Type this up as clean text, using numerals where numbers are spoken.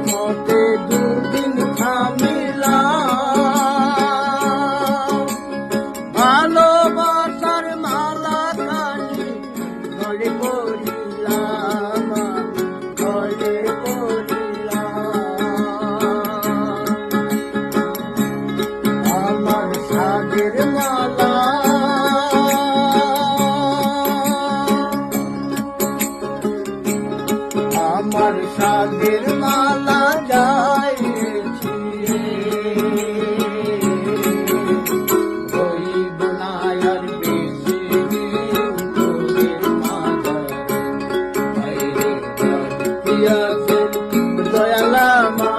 মতে দুদিন থামিলাম, ভালোবাসার মালা খানি গলে পড়িলাম, গলে পড়িলাম। আমার সাদের মালা আমার সাদের মালা যাইছি হইব না আর বেশি দিন তোদের মাঝারে, বাইরে দিয়াছেন দয়াল আমার।